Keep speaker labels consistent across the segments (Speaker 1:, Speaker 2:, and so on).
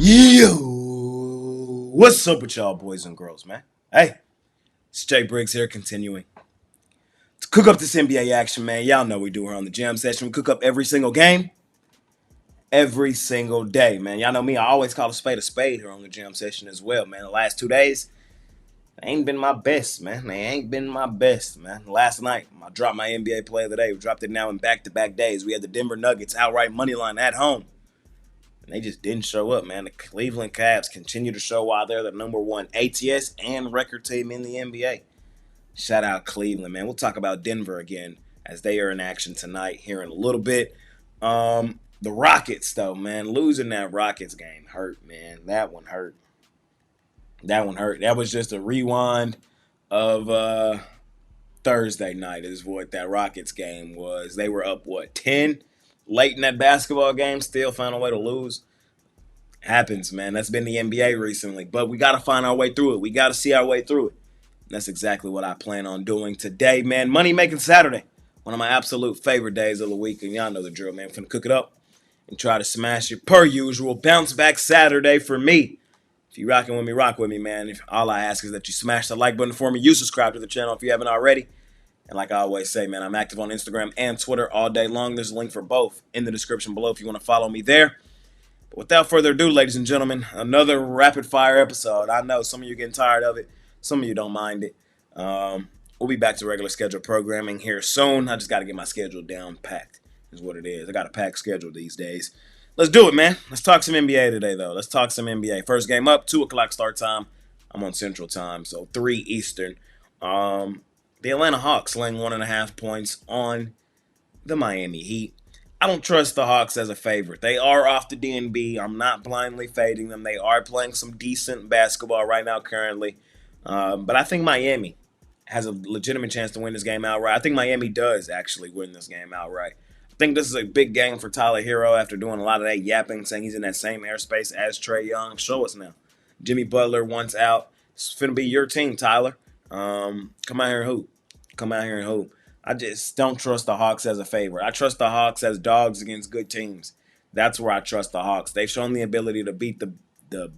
Speaker 1: Yo, what's up with y'all boys and girls, man? Hey, it's Jay Briggs here, continuing to cook up this NBA action, man. Y'all know we do here on the jam session. We cook up every single game, every single day, man. Y'all know me, I always call a spade here on the jam session as well, man. The last 2 days, they ain't been my best, man. They ain't been my best, man. Last night, I dropped my NBA play of the day. We dropped it now in back-to-back days. We had the Denver Nuggets outright money line at home. And they just didn't show up, man. The Cleveland Cavs continue to show why they're the number one ATS and record team in the NBA. Shout out Cleveland, man. We'll talk about Denver again as they are in action tonight here in a little bit. The Rockets, though, man. Losing that Rockets game hurt, man. That one hurt. That was just a rewind of Thursday night is what that Rockets game was. They were up, 10? Late in that basketball game, still found a way to lose. Happens, man. That's been the NBA recently. But we got to find our way through it. We got to see our way through it. And that's exactly what I plan on doing today, man. Money Making Saturday. One of my absolute favorite days of the week. And y'all know the drill, man. I'm finna cook it up and try to smash it per usual. Bounce back Saturday for me. If you rocking with me, rock with me, man. All I ask is that you smash the like button for me. You subscribe to the channel if you haven't already. And like I always say, man, I'm active on Instagram and Twitter all day long. There's a link for both in the description below if you want to follow me there. But without further ado, ladies and gentlemen, another rapid-fire episode. I know some of you are getting tired of it. Some of you don't mind it. We'll be back to regular schedule programming here soon. I just got to get my schedule down packed is what it is. I got a packed schedule these days. Let's do it, man. Let's talk some NBA today, though. Let's talk some NBA. First game up, 2 o'clock start time. I'm on Central Time, so 3 Eastern. The Atlanta Hawks laying 1.5 points on the Miami Heat. I don't trust the Hawks as a favorite. They are off the DNB. I'm not blindly fading them. They are playing some decent basketball right now currently. But I think Miami has a legitimate chance to win this game outright. I think Miami does actually win this game outright. I think this is a big game for Tyler Hero after doing a lot of that yapping, saying he's in that same airspace as Trae Young. Show us now. Jimmy Butler once out. It's finna be your team, Tyler. Come out here and hoop. Come out here and hoop. I just don't trust the Hawks as a favorite. I trust the Hawks as dogs against good teams. That's where I trust the Hawks. They've shown the ability to beat the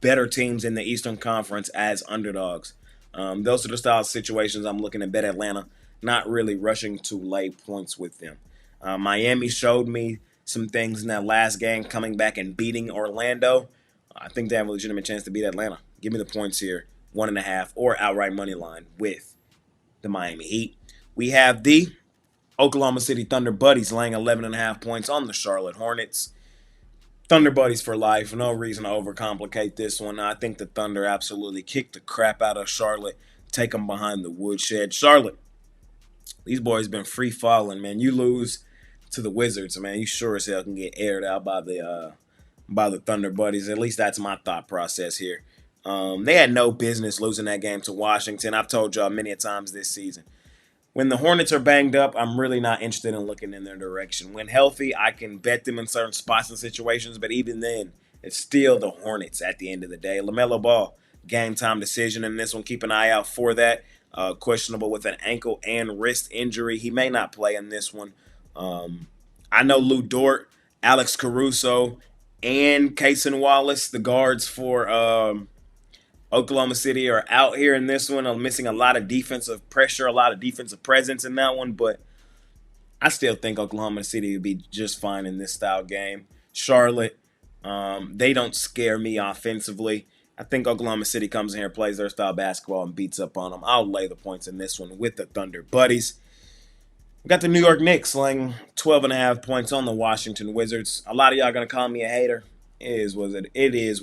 Speaker 1: better teams in the Eastern Conference as underdogs. Those are the style of situations I'm looking to bet Atlanta, not really rushing to lay points with them. Miami showed me some things in that last game, coming back and beating Orlando. I think they have a legitimate chance to beat Atlanta. Give me the points here, 1.5 or outright money line with the Miami Heat. We have the Oklahoma City Thunder Buddies laying 11.5 points on the Charlotte Hornets. Thunder Buddies for life. No reason to overcomplicate this one. I think the Thunder absolutely kicked the crap out of Charlotte. Take them behind the woodshed. Charlotte, these boys been free falling, man. You lose to the Wizards, man. You sure as hell can get aired out by the Thunder Buddies. At least that's my thought process here. They had no business losing that game to Washington. I've told y'all many a times this season. When the Hornets are banged up, I'm really not interested in looking in their direction. When healthy, I can bet them in certain spots and situations, but even then, it's still the Hornets at the end of the day. LaMelo Ball, game time decision in this one. Keep an eye out for that. Questionable with an ankle and wrist injury. He may not play in this one. I know Lou Dort, Alex Caruso, and Cason Wallace, the guards for Oklahoma City, are out here in this one. I'm missing a lot of defensive pressure, a lot of defensive presence in that one, but I still think Oklahoma City would be just fine in this style game. Charlotte, they don't scare me offensively. I think Oklahoma City comes in here, plays their style basketball, and beats up on them. I'll lay the points in this one with the Thunder Buddies. We got the New York Knicks laying 12.5 points on the Washington Wizards. A lot of y'all going to call me a hater. It is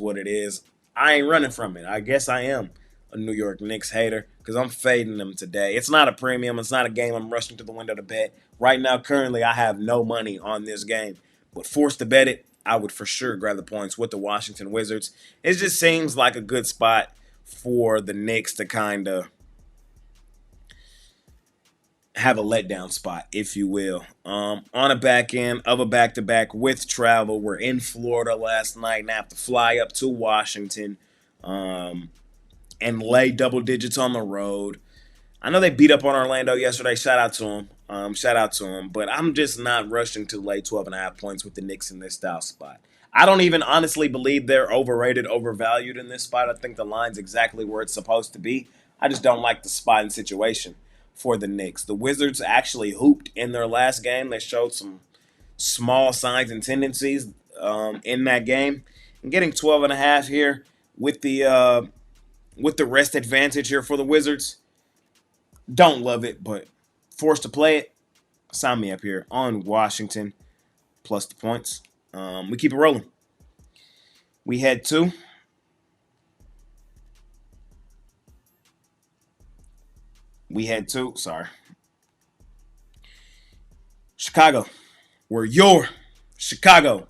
Speaker 1: what it is. I ain't running from it. I guess I am a New York Knicks hater because I'm fading them today. It's not a premium. It's not a game I'm rushing to the window to bet. Right now, currently, I have no money on this game. But forced to bet it, I would for sure grab the points with the Washington Wizards. It just seems like a good spot for the Knicks to kind of have a letdown spot, if you will. On a back end of a back-to-back with travel. We're in Florida last night and have to fly up to Washington and lay double digits on the road. I know they beat up on Orlando yesterday. Shout out to them. But I'm just not rushing to lay 12.5 points with the Knicks in this style spot. I don't even honestly believe they're overrated, overvalued in this spot. I think the line's exactly where it's supposed to be. I just don't like the spot and situation for the Knicks. The Wizards actually hooped in their last game. They showed some small signs and tendencies in that game. And getting 12 and a half here with the rest advantage here for the Wizards. Don't love it, but forced to play it. Sign me up here on Washington plus the points. We keep it rolling. We head to sorry, Chicago. Where your Chicago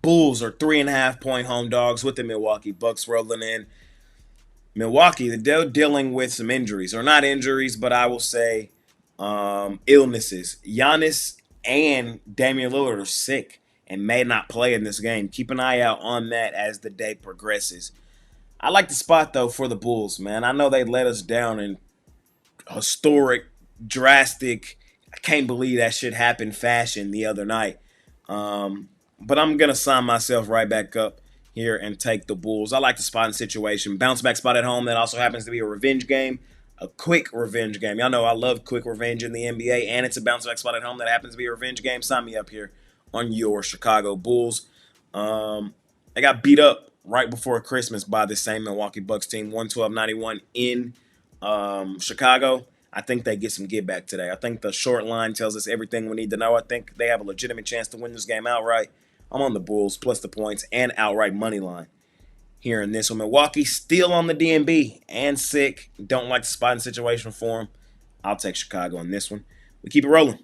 Speaker 1: Bulls are 3.5 point home dogs with the Milwaukee Bucks rolling in. Milwaukee, they're dealing with some injuries, or not injuries, but I will say illnesses. Giannis and Damian Lillard are sick and may not play in this game. Keep an eye out on that as the day progresses. I like the spot though for the Bulls, man. I know they let us down in historic, drastic. I can't believe that shit happened fashion the other night. But I'm gonna sign myself right back up here and take the Bulls. I like the spot and situation. Bounce back spot at home. That also happens to be a revenge game, a quick revenge game. Y'all know I love quick revenge in the NBA, and it's a bounce back spot at home that happens to be a revenge game. Sign me up here on your Chicago Bulls. They got beat up right before Christmas by the same Milwaukee Bucks team, 112-91 in Chicago. I think they get some get back today. I think the short line tells us everything we need to know. I think they have a legitimate chance to win this game outright. I'm on the Bulls plus the points and outright money line here in this one. Milwaukee still on the DNB and sick. Don't like the spotting situation for them. I'll take Chicago in this one. We keep it rolling.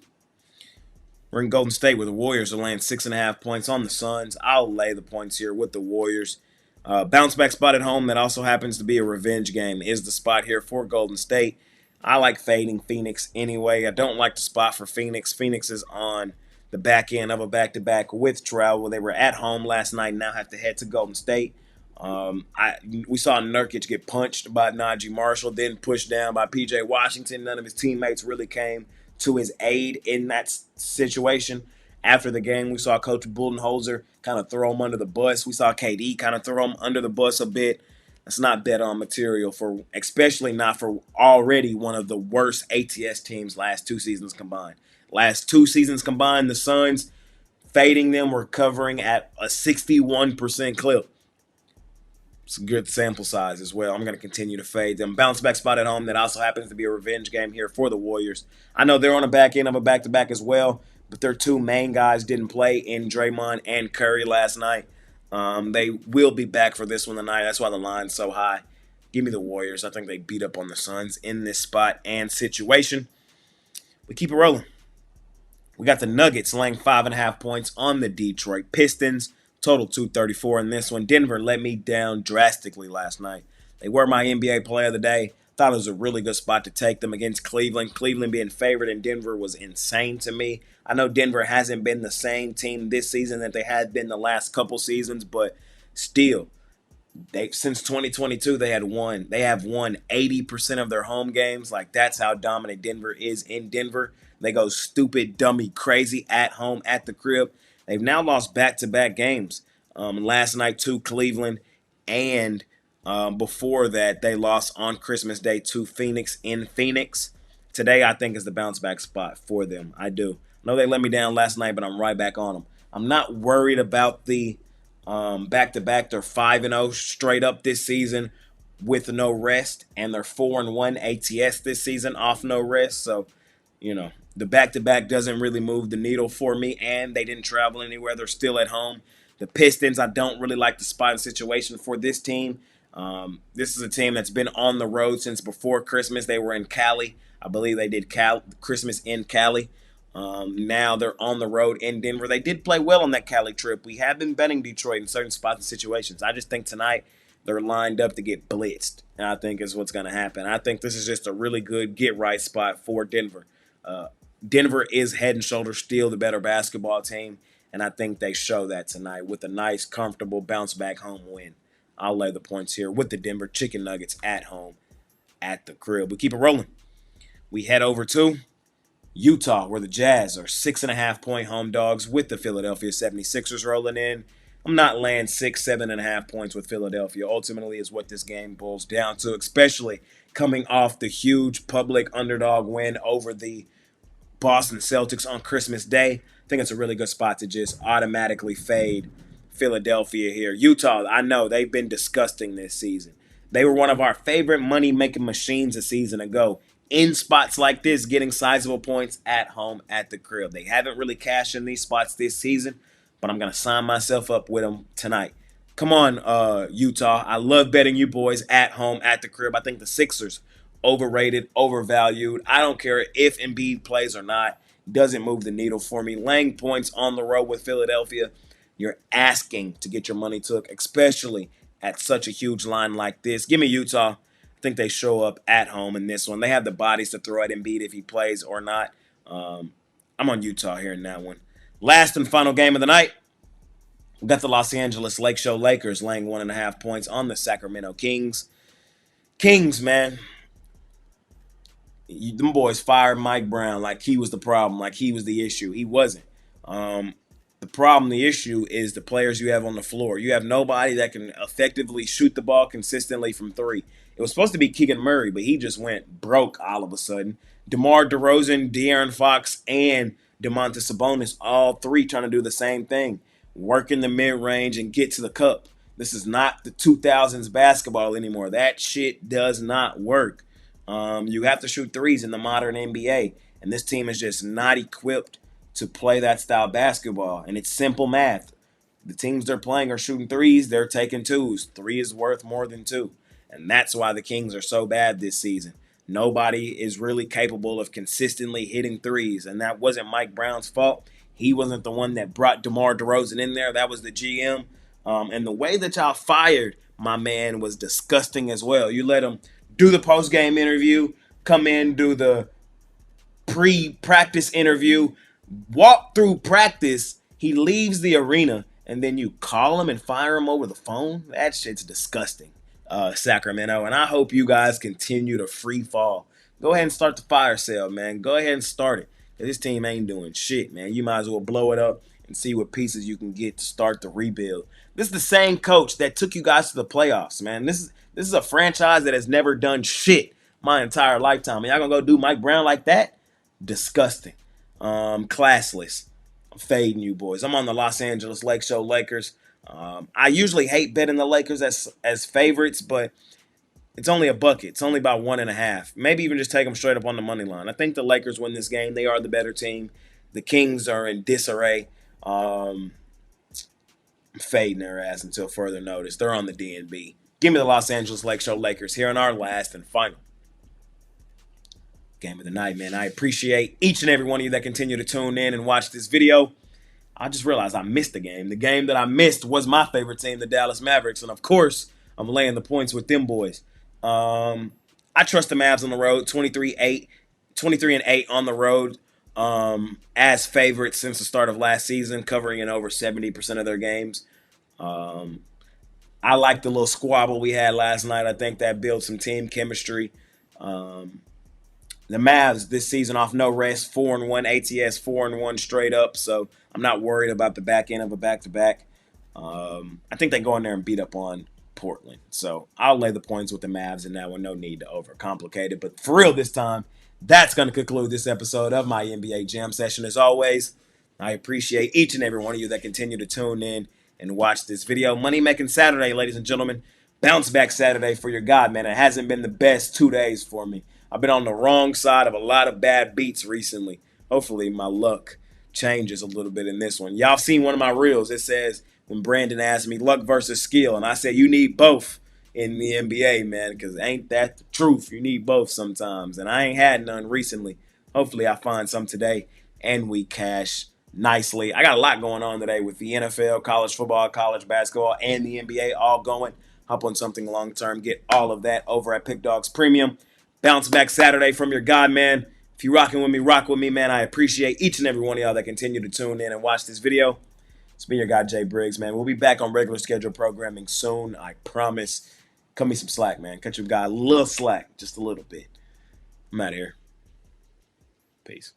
Speaker 1: We're in Golden State where the Warriors are laying 6.5 points on the Suns. I'll lay the points here with the Warriors. Bounce back spot at home that also happens to be a revenge game is the spot here for Golden State. I like fading Phoenix anyway. I don't like the spot for Phoenix. Phoenix is on the back end of a back-to-back with travel. They were at home last night, now have to head to Golden State. We saw Nurkic get punched by Najee Marshall, then pushed down by P.J. Washington. None of his teammates really came to his aid in that situation. After the game, we saw Coach Budenholzer kind of throw him under the bus. We saw KD kind of throw him under the bus a bit. That's not bet on material for, especially not for already one of the worst ATS teams last two seasons combined. Last two seasons combined, the Suns fading them were covering at a 61% clip. It's a good sample size as well. I'm going to continue to fade them. Bounce back spot at home that also happens to be a revenge game here for the Warriors. I know they're on the back end of a back-to-back as well, but their two main guys didn't play in Draymond and Curry last night. They will be back for this one tonight. That's why the line's so high. Give me the Warriors. I think they beat up on the Suns in this spot and situation. We keep it rolling. We got the Nuggets laying 5.5 points on the Detroit Pistons. Total 234 in this one. Denver let me down drastically last night. They were my NBA player of the day. Thought it was a really good spot to take them against Cleveland. Cleveland being favored in Denver was insane to me. I know Denver hasn't been the same team this season that they had been the last couple seasons, but still, since 2022 they have won 80% of their home games. Like, that's how dominant Denver is in Denver. They go stupid, dummy, crazy at home at the crib. They've now lost back-to-back games. Last night to Cleveland, and before that they lost on Christmas Day to Phoenix in Phoenix. Today I think is the bounce-back spot for them. I do. I know they let me down last night, but I'm right back on them. I'm not worried about the back-to-back. They're 5-0 straight up this season with no rest, and they're 4-1 ATS this season off no rest. So, the back-to-back doesn't really move the needle for me, and they didn't travel anywhere. They're still at home. The Pistons, I don't really like the spot situation for this team. This is a team that's been on the road since before Christmas. They were in Cali. I believe they did Christmas in Cali. Now they're on the road in Denver. They did play well on that Cali trip. We have been betting Detroit in certain spots and situations. I just think tonight they're lined up to get blitzed, and I think is what's going to happen. I think this is just a really good get-right spot for Denver. Denver is head and shoulders still the better basketball team, and I think they show that tonight with a nice, comfortable bounce-back home win. I'll lay the points here with the Denver Chicken Nuggets at home at the crib. We keep it rolling. We head over to Utah, where the Jazz are 6.5 point home dogs with the Philadelphia 76ers rolling in. I'm not laying 6, 7.5 points with Philadelphia. Ultimately, is what this game boils down to, especially coming off the huge public underdog win over the Boston Celtics on Christmas Day. I think it's a really good spot to just automatically fade Philadelphia here. Utah, I know they've been disgusting this season. They were one of our favorite money-making machines a season ago. In spots like this, getting sizable points at home at the crib. They haven't really cashed in these spots this season, but I'm going to sign myself up with them tonight. Come on, Utah. I love betting you boys at home at the crib. I think the Sixers overrated, overvalued. I don't care if Embiid plays or not. Doesn't move the needle for me. Laying points on the road with Philadelphia, you're asking to get your money took, especially at such a huge line like this. Give me Utah. I think they show up at home in this one. They have the bodies to throw at Embiid if he plays or not. I'm on Utah here in that one. Last and final game of the night. We got the Los Angeles Lakers laying 1.5 points on the Sacramento Kings. Kings, man. Them boys fired Mike Brown like he was the problem, like he was the issue. He wasn't. The problem, the issue is the players you have on the floor. You have nobody that can effectively shoot the ball consistently from three. It was supposed to be Keegan Murray, but he just went broke all of a sudden. DeMar DeRozan, De'Aaron Fox, and Domantas Sabonis, all three trying to do the same thing. Work in the mid-range and get to the cup. This is not the 2000s basketball anymore. That shit does not work. You have to shoot threes in the modern NBA, and this team is just not equipped to play that style basketball, and it's simple math. The teams they're playing are shooting threes, they're taking twos. Three is worth more than two, and that's why the Kings are so bad this season. Nobody is really capable of consistently hitting threes, and that wasn't Mike Brown's fault. He wasn't the one that brought DeMar DeRozan in there. That was the GM. And the way that y'all fired my man was disgusting as well. You let him do the post-game interview, come in, do the pre-practice interview, walk through practice, he leaves the arena, and then you call him and fire him over the phone? That shit's disgusting, Sacramento. And I hope you guys continue to free fall. Go ahead and start the fire sale, man. Go ahead and start it. This team ain't doing shit, man. You might as well blow it up and see what pieces you can get to start the rebuild. This is the same coach that took you guys to the playoffs, man. This is a franchise that has never done shit my entire lifetime. And y'all gonna go do Mike Brown like that? Disgusting. Classless. I'm fading you boys. I'm on the Los Angeles Lakers. I usually hate betting the Lakers as favorites, but it's only a bucket. It's only about 1.5. Maybe even just take them straight up on the money line. I think the Lakers win this game. They are the better team. The Kings are in disarray. I'm fading their ass until further notice. They're on the DNB. Give me the Los Angeles Lakers here in our last and final game of the night, man. I appreciate each and every one of you that continue to tune in and watch this video. I just realized I missed the game. The game that I missed was my favorite team, the Dallas Mavericks. And, of course, I'm laying the points with them boys. I trust the Mavs on the road, 23-8 on the road as favorites since the start of last season, covering in over 70% of their games. I like the little squabble we had last night. I think that builds some team chemistry. The Mavs this season off no rest, 4-1 ATS, 4-1 straight up. So I'm not worried about the back end of a back-to-back. I think they go in there and beat up on Portland. So I'll lay the points with the Mavs in that one. No need to overcomplicate it. But for real this time, that's going to conclude this episode of my NBA Jam Session. As always, I appreciate each and every one of you that continue to tune in and watch this video. Money Making Saturday, ladies and gentlemen. Bounce back Saturday for your God, man. It hasn't been the best 2 days for me. I've been on the wrong side of a lot of bad beats recently. Hopefully my luck changes a little bit in this one. Y'all seen one of my reels. It says, when Brandon asked me, luck versus skill. And I said, you need both in the NBA, man, because ain't that the truth? You need both sometimes. And I ain't had none recently. Hopefully I find some today and we cash nicely. I got a lot going on today with the NFL, college football, college basketball, and the NBA all going. Hop on something long-term. Get all of that over at Pickdawgz Premium. Bounce back Saturday from your God, man. If you're rocking with me, rock with me, man. I appreciate each and every one of y'all that continue to tune in and watch this video. It's been your guy, Jay Briggs, man. We'll be back on regular schedule programming soon. I promise. Cut me some slack, man. Cut your guy a little slack, just a little bit. I'm out of here. Peace.